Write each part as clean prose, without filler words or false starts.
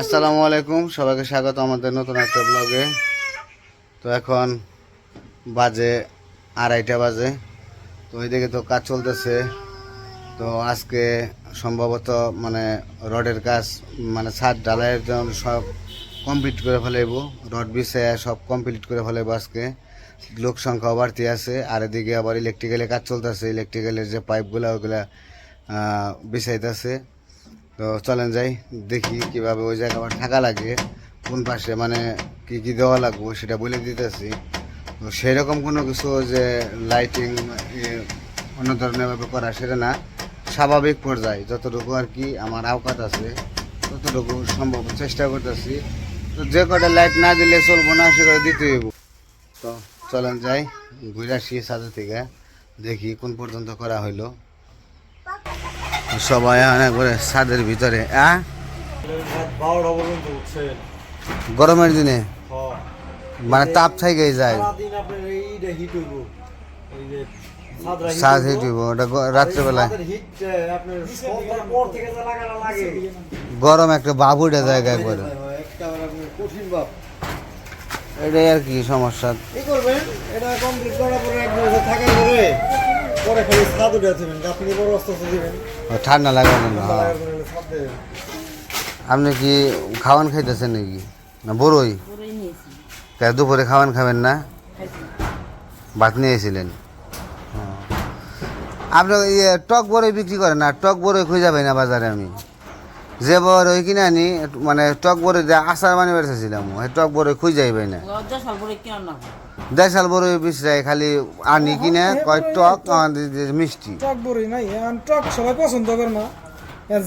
আসসালামু আলাইকুম, সবাইকে স্বাগত আমাদের নতুন একটা ব্লগে। তো এখন বাজে 2:30 বাজে। তো ওইদিকে তো কাজ চলতেছে। তো আজকে সম্ভবত রডের কাজ, ছাদ ঢালাইয়ের জন্য সব কমপ্লিট করে ফেলাইব। রড বিছাইয়া সব কমপ্লিট করে ফেলাইব আজকে। লোক সংখ্যাও বাড়তি আছে, আর এদিকে আবার ইলেকট্রিক্যালের কাজ চলতেছে। ইলেকট্রিক্যালের যে পাইপগুলো ওগুলা বিছাইতেছে। তো চলেন যাই, দেখি কিভাবে ওই জায়গা আবার থাকা লাগে, কোন পাশে কি কি দেওয়া লাগবে সেটা বলে দিতেছি। তো সেরকম কোনো কিছু যে লাইটিং অন্য ধরনেরভাবে করা সেটা না, স্বাভাবিক পর্যায়ে যতটুকু আর কি আমার আওকাত আছে ততটুকু সম্ভব চেষ্টা করতেছি। তো যে কটা লাইট না দিলে চলবো না, সেটা দিতে হইব। তো চলেন যাই, ঘুরে আসি ছাদের থেকে, দেখি কোন পর্যন্ত করা হইলো। সবাই একবারে ছাদের ভিতরে। গরমের দিনে তাপ থাইকে যায়, ছাদ হিট হইব। ওটা রাত্রেবেলায় গরম একটা বাপ উঠে যায় একবারে, এটাই আর কি সমস্যা। ঠান্ডা লাগে না। আপনি কি খাওয়ান খাইতেছেন নাকি না বড়ই? দুপুরে খাওয়ান খাবেন না? ভাত নিয়েছিলেন? আপনি টক বড়ই বিক্রি করেন না? টক বড়ই খুঁজে যাবেন না বাজারে। আমি যে বড়ই কিনে আনি, টক বড়ই দিয়ে আচার বানিয়ে বেড়েছিলাম, টক বড়ই খুঁজে যাইবে না। দেশাল বড়ই বিছরাই খালি আনি কিনে কয় টক মিষ্টি। টক বড়ই নাই, টক সবাই পছন্দ করে না,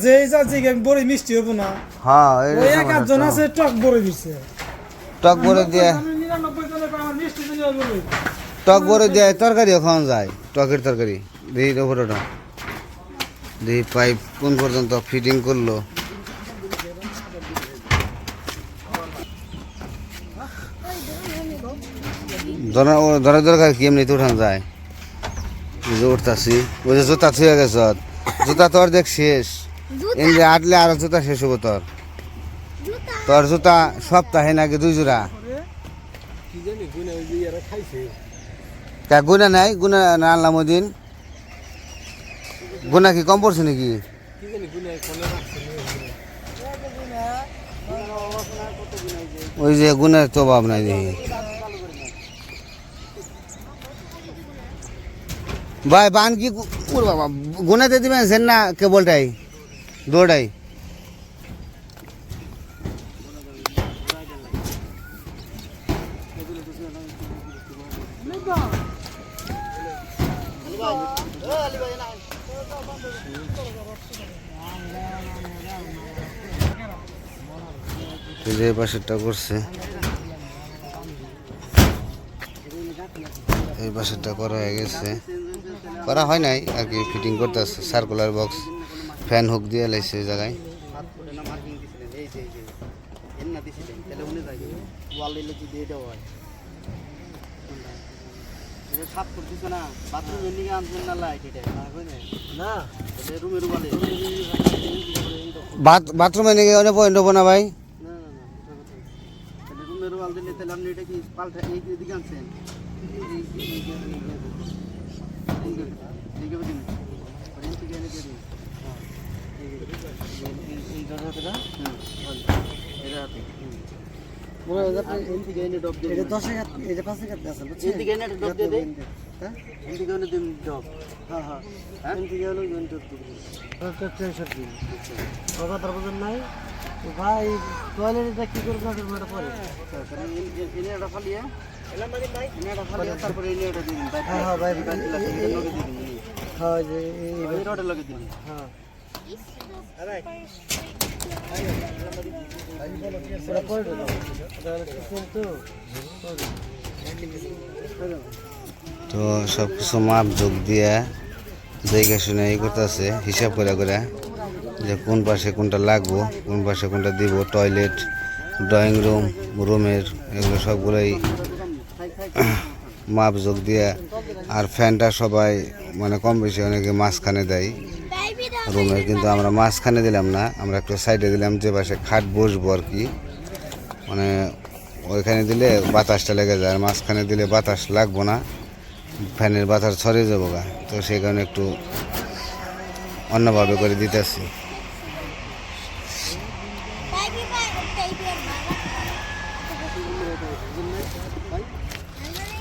যেই যাচ্ছি বড়ই মিষ্টি হবো না। হ্যাঁ, ওই এক আধজন আছে টক বড়ই দিচ্ছে। টক বড়ই দিয়ে টক বড়ই দিয়ে তরকারিও খাওয়া যায়, টকের তরকারি। দেখি ওপরটা দেখি পাইপ কোন পর্যন্ত ফিটিং করলো। ধরা দরকার কি এমনি তো উঠান যায়। উঠতাছি, ওই যে জুতা ছুঁয়ে গেছ, জুতা তোর দেখ শেষ, এমনি আটলে আরো জুতা শেষ হবো তোর। তোর জুতা সপ্তাহে নাকি 2 জোড়া। গুনা নাই? গুনা না আনলাম ওই দিন। গুনা কি কম পড়ছে নাকি? ওই যে গুনার তো অভাব নাই দেখি। ভাই বান কি বাবা গুনাতে দিবেন সেন না কেবলটাই দৌড়াই? যে পাশেরটা করছে, এই পাশেরটা করা হয়ে গেছে, করা হয় নাই আর কি, ফিটিং করতে আসছে। সার্কুলার বক্স ফ্যান হুক দিয়ে লাইছে এই জায়গায়। বাথরুমে নিয়ে অনেক পয়েন্ট হবো না ভাই? ভাই টয়লেটটা কি করে পরে তো সব কিছু মাপ যোগ দিয়ে দেখে শুনে এই করতেছে, হিসাব করে করে যে কোন পাশে কোনটা লাগবো, কোন পাশে কোনটা দিব। টয়লেট, ড্রয়িং রুম, রুমের এগুলো সবগুলোই মাপ যোগ দিয়ে। আর ফ্যানটা সবাই কম বেশি অনেকে মাঝখানে দেয়, রুমের, কিন্তু আমরা মাঝখানে দিলাম না, আমরা একটু সাইডে দিলাম, যে পাশে খাট বসবো আর কি, মানে ওইখানে দিলে বাতাসটা লেগে যায়, আর মাঝখানে দিলে বাতাস লাগবো না, ফ্যানের বাতাস ছড়িয়ে যাবো গা, তো সেই কারণে একটু অন্যভাবে করে দিতেছি।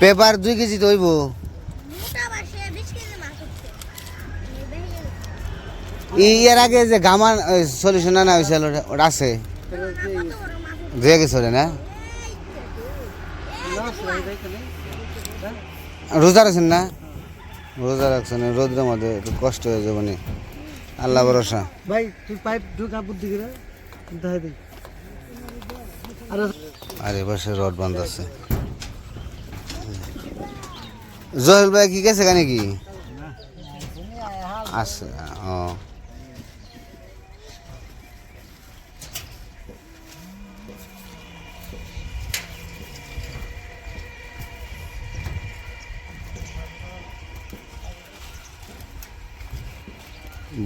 পেপার 2 কেজি তো হইব। এর আগে যে গামান সলিউশন আনা হয়েছিল ওটা আছে, দিয়ে গেছে ওটা না? রোজা রাখছেন না? রোজা রাখছেন, রোদ্রের মধ্যে একটু কষ্ট হয়ে যাবে না, আল্লাহ ভরসা। ভাই তুই পাইপ ঢুকা বুদ্ধি করে দেখাই দে। আর এপাশে রড বান্ধ আছে। জহেল ভাই কি গেছে কানে কি আছে? ও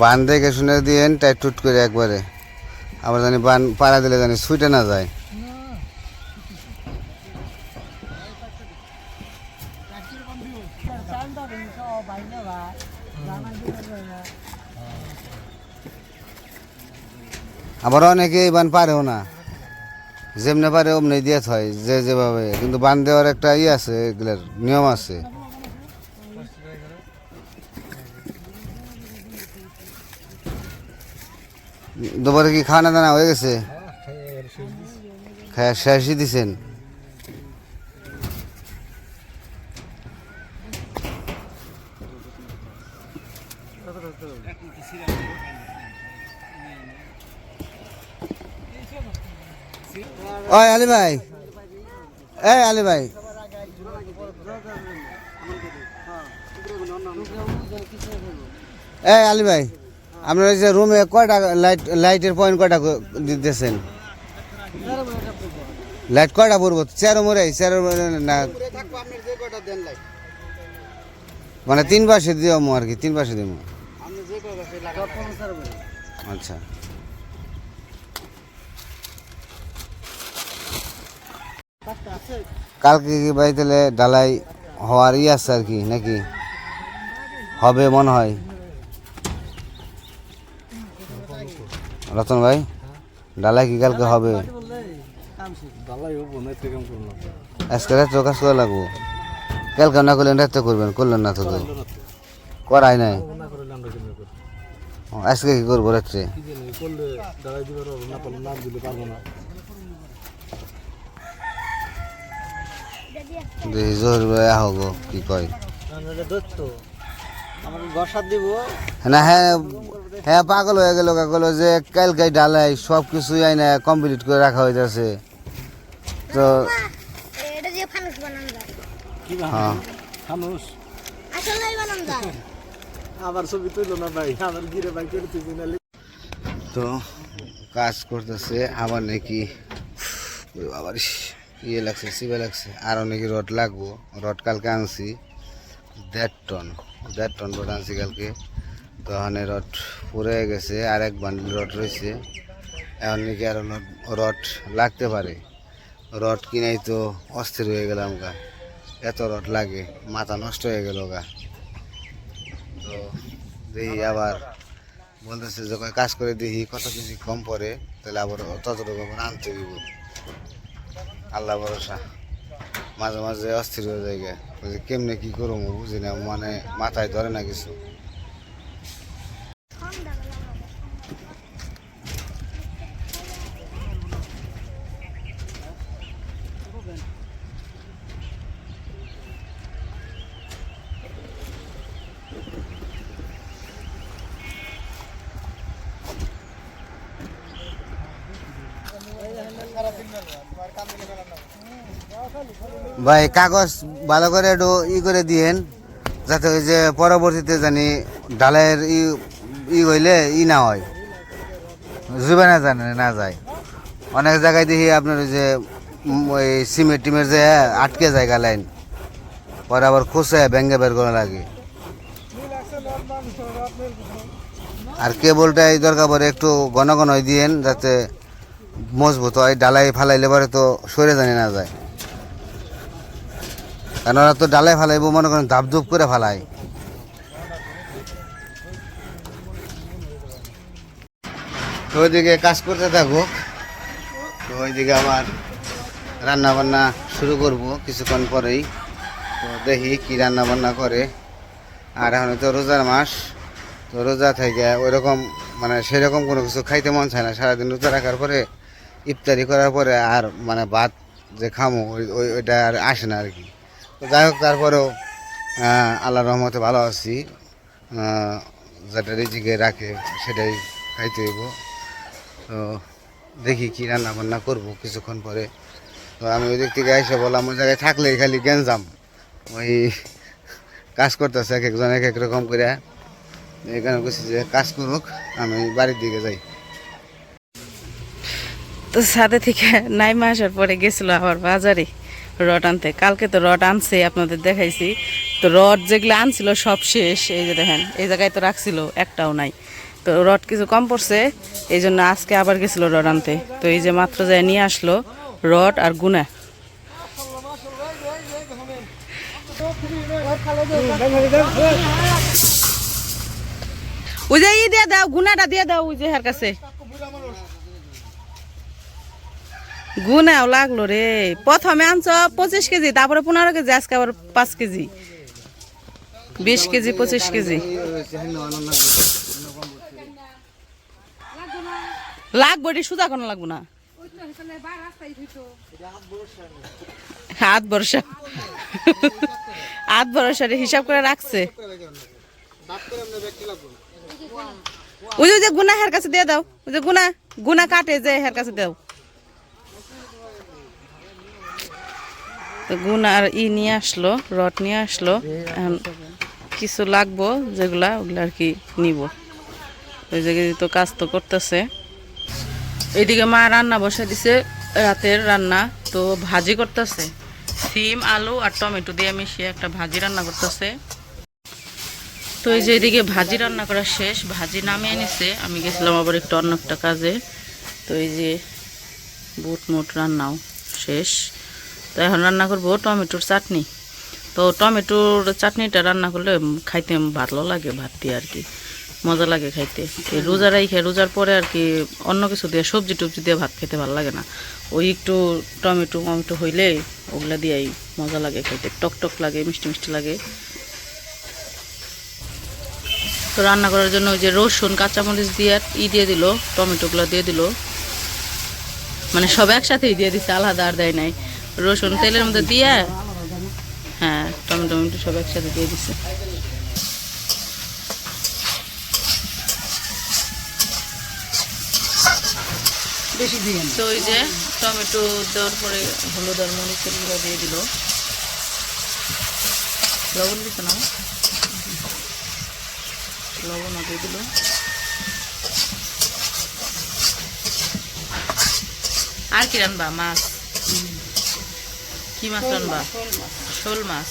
বান দেখে শুনে দিয়েন টাইট টুট করে একবারে, আবার জানি বান পাড়া দিলে জানি ছুটে না যায়। আবার অনেকে এই বান পারেও না, যেমনে পারে অমনি দিয়ে হয়, যে যেভাবে, কিন্তু বান দেওয়ার একটা আছে, এগুলার নিয়ম আছে। দুপুরে কি খাওয়ানা দানা হয়ে গেছে? খায়া শেষই দিছেন? ওই আলী ভাই, এই আলী ভাই, এই আলী ভাই, আপনার যে রুমে কয়টা লাইটের পয়েন্ট কয়টা দিতেছেন? লাইট কয়টা পড়বো? চেয়ারও মরে না, মানে 3 পাশে দিব আর কি, 3 পাশে দিব। আচ্ছা, কালকে কি ভাই তাহলে ঢালাই হওয়ার আছে আর কি, নাকি হবে মনে হয়? রতন ভাই, ঢালাই কি কালকে হবে? আজকে রাত্রে কাজ করা লাগবো, কালকে না করলেন রাত্রে করবেন, করলেন না তো করাই নাই। আজকে কি করবো রাত্রে? দেখি জোর ভাই আহো গো, কি কয় না? হ্যাঁ হ্যাঁ, পাগল হয়ে গেল কাগল, যে কালকে ঢালাই সব কিছু আইনা কমপ্লিট করে রাখা হইতেছে, তো হ্যাঁ আবার ছবি তুইলো না ভাই, আমার গিরে ভাই করতেছি না। তো কাজ করতেছে আবার নাকি, আবার ইয়ে লাগছে, সিবে লাগছে, আরও নাকি রড লাগবো। রড কালকে আনছি 1.5 টন, 1.5 টন রড আনছি কালকে, তো ওখানে রড পুড়ে গেছে, আর 1 বান্ডিল রড রয়েছে, এখন নাকি আরও রড লাগতে পারে। রড কিনাই তো অস্থির হয়ে গেলাম গা, এত রড লাগে, মাথা নষ্ট হয়ে গেল গা। তো দেখি আবার বলতেছে যখন কাজ করে দেখি কত কিছু কম পড়ে, তাহলে আবার ততটুকু আবার আনতে দিব, আল্লাহ ভরসা। মাঝে মাঝে অস্থির হয়ে যায় গে, কেমনে কি করবো বুঝি না, মানে মাথায় ধরে না কিছু। ভাই কাগজ ভালো করে একটু করে দিয়েন, যাতে ওই যে পরবর্তীতে জানি ডালের হইলে না হয়, জুবে না জানে না যায়। অনেক জায়গায় দেখি আপনার ওই যে ওই সিমেন্ট টিমের যে আটকে জায়গা লাইন, পরে আবার খোঁচে ভেঙ্গে বের করা লাগে। আর কেবলটা এই দরকার পরে একটু ঘন ঘন দিয়েন যাতে মজবুত হয়, ডালাই ফালাইলে পরে তো সরে জানি না যায়, কারণ ওরা তো ডালাই ফালাইবো মনে করেন ধাপধুপ করে ফালায়। তো ওইদিকে কাজ করতে থাকুক, তো ওইদিকে আমার রান্না বান্না শুরু করব কিছুক্ষণ পরেই। তো দেখি কি রান্না বান্না করে। আর এখন তো রোজার মাস, তো রোজা থেকে ওইরকম মানে সেরকম কোনো কিছু খাইতে মন চায় না। সারাদিন রোজা রাখার পরে ইফতারি করার পরে আর মানে ভাত যে খামো ওইটা আর আসে না আর কি। তো যাই হোক, তারপরেও আল্লাহর রহমতে ভালো আছি। যেটা রিজিকে রাখে সেটাই খাইতে হইব। তো দেখি কি রান্না বান্না করবো কিছুক্ষণ পরে। তো আমি ওই দিক থেকে এসে বললাম ওই জায়গায় থাকলেই খালি গেঞ্জাম, ওই কাজ করতেছে এক একজন এক এক রকম করে। এখানে বলছি যে কাজ করুক, আমি বাড়ির দিকে যাই। তো সাথে থেকে নাইমা আসার পরে গেছিল আবার বাজারে রড আনতে। কালকে তো রড আনছে, আপনাদের দেখাইছি। তো রড যেগুলো আনছিল সব শেষ, এই যে দেখেন এই জায়গায় তো রাখছিল, একটাও নাই। তো রড কিছু কম পড়ছে, এই জন্য আজকে আবার গেছিল রড আনতে। তো এই যে মাত্র যায় নিয়ে আসলো রড আর গুনা। ওই যে ই দিয়ে দাও, গুনাটা দিয়ে দাও ওই যে হার কাছে। গুনাও লাগলো রে, প্রথমে আনছ 25 কেজি, তারপরে 15 কেজি, আজকে আবার 5 কেজি, 20 কেজি 25 কেজি লাগবো। এটি সুদা কোনো লাগবো না, হাত ভরসা হাত ভরসারে হিসাব করে রাখছে। ওই যে গুনা হের কাছে দিয়ে দাও, ওই যে গুনা গুনা কাটে যে হের কাছে দাও। তো গুণ আর নিয়ে আসলো, রড নিয়ে আসলো। এখন কিছু লাগবো যেগুলা, ওগুলো আর কি নিব। ওই জায়গায় তো কাজ তো করতেছে। এইদিকে মা রান্না বসে দিছে, রাতের রান্না। তো ভাজি করতেছে, সিম আলু আর টমেটো দিয়ে মিশিয়ে একটা ভাজি রান্না করতেছে। তো এই যে এদিকে ভাজি রান্না করা শেষ, ভাজি নামিয়ে নিছে। আমি গেছিলাম আবার একটু অন্য একটা কাজে। তো এই যে বুট মুট রান্নাও শেষ। তো এখন রান্না করবো টমেটোর চাটনি। তো টমেটোর চাটনিটা রান্না করলে খাইতে ভালো লাগে, ভাত দিয়ে আর কি মজা লাগে খাইতে। এই রোজারাই খাই, রোজার পরে আর কি অন্য কিছু দিয়ে সবজি টবজি দিয়ে ভাত খেতে ভালো লাগে না। ওই একটু টমেটো মমেটো হইলে ওগুলা দিয়েই মজা লাগে খাইতে, টক টক লাগে, মিষ্টি মিষ্টি লাগে। তো রান্না করার জন্য ওই যে রসুন কাঁচামরিচ দিয়ে দিয়ে দিল, টমেটোগুলো দিয়ে দিল, মানে সব একসাথেই দিয়ে দিচ্ছে, আলাদা আর দেয় নাই। রসুন তেলের মধ্যে দিয়ে, হ্যাঁ টমেটো টমেটো সব একসাথে দিয়ে দিচ্ছে। তো ওই যে টমেটো দেওয়ার পরে হলুদ আর মরিচের গুঁড়ো দিয়ে দিল, লবণ দিত না, লবণও দিয়ে দিল। আর কি রান্না? মাছ। কি মাছ রান্না? শোল মাছ।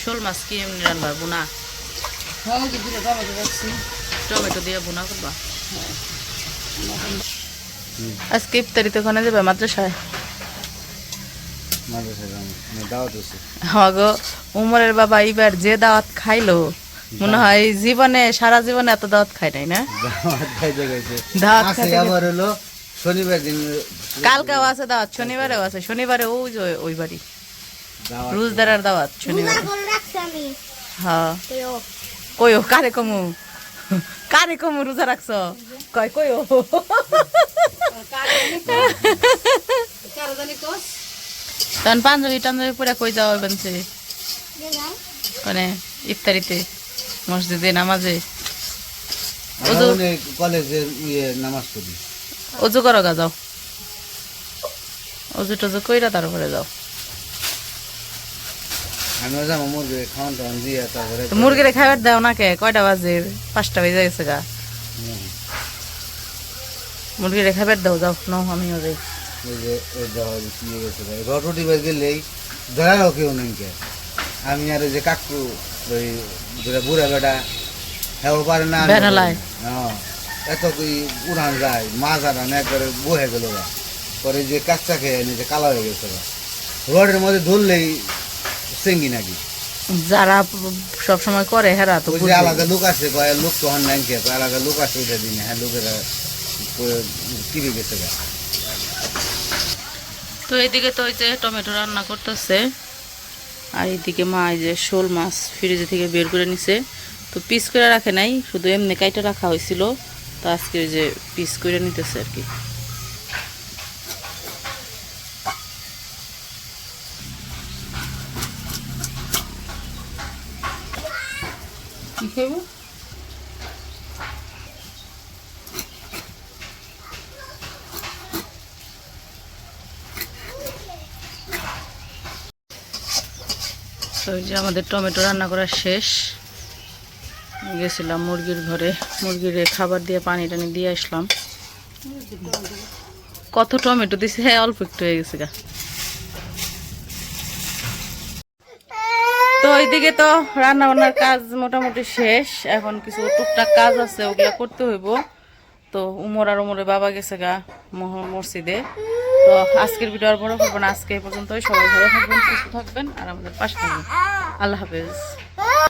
শোল মাছ কি এমনি রান্না? বোনা টমেটো দিয়ে বোনা করবা? আজকে ইফতারিতে ওখানে যাবে মাদ্রাসায়? গো উমরের বাবা এবার যে দাওয়াত খাইলো, মনে হয় জীবনে সারা জীবনে এত দাওয়াত খাই নাই না। দাওয়াত খাইতে শনিবার দিন কালকেও আছে দাওয়াত, শনিবারেও আছে। শনিবারে ওই যে ওই বাড়ি রোজদারের দাওয়াত শনিবার। হ্যাঁ কইও কারে কমু, কারে কমু রোজা রাখছ কয় কইও। তখন পাঞ্জাবি টাঞ্জাবি পরে কই যাওয়া বেনছে মানে ইফতারিতে মসজিদে নামাজে। কলেজে নামাজ পড়ি, অজু করো গা, যাও অজু টজু কইরা তারপরে যাও। মুরগিরে খাবার দাও না কে? কয়টা বাজে? 5টা বেজে গেছে গা। মুরগিরে খাবার দাও, যাও নাও আমিও যাই। রটি বাজ গেলেই ধরাও কেউ নেই কে। আমি আর ওই যে কাকু ওই বুড়া বেটা হ্যাঁ ও পারে না বেনালায়। হ্যাঁ এত তুই উড়ান যায় মাছ আনান একবারে বহে গেল গা পরে যে কাঁচা খেয়ে নিজে কালো হয়ে গেছে গা রডের মধ্যে ধরলেই চেঙ্গি নাকি যারা সব সময় করে হেরা তো ওই যে বুঝবে। আলাদা লোক আছে কয় লোক তো হন নাই কে আলাদা লোক আছে ওইটা দিনে হ্যাঁ লোকেরা টিভি গেছে গা তো এইদিকে তো ওই যে টমেটো রান্না করতেছে আর এইদিকে মা এই যে শোল মাছ ফ্রিজ থেকে বের করে নিছে তো পিস করে রাখে নাই শুধু এমনি কাইটা রাখা হয়েছিল তো আজকে ওই যে পিস করে নিতেছে আর কি কি খাইব তো ওই যে আমাদের টমেটো রান্না করা শেষ গেছিলাম মুরগির ঘরে মুরগির খাবার দিয়ে পানি টানি দিয়ে আসলাম কত টমেটো দিছে হ্যাঁ অল্প একটু হয়ে গেছে গা তো ওইদিকে তো রান্না বান্নার কাজ মোটামুটি শেষ এখন কিছু টুকটাক কাজ আছে ওগুলা করতে হইব তো উমর আর উমরের বাবা গেছে গা মসজিদে তো আজকের ভিডিও আর বড় করবো না আজকে এই পর্যন্তই সবাই ভালো থাকবেন সুস্থ থাকবেন আর আমাদের পাশে থাকবেন আল্লাহ হাফেজ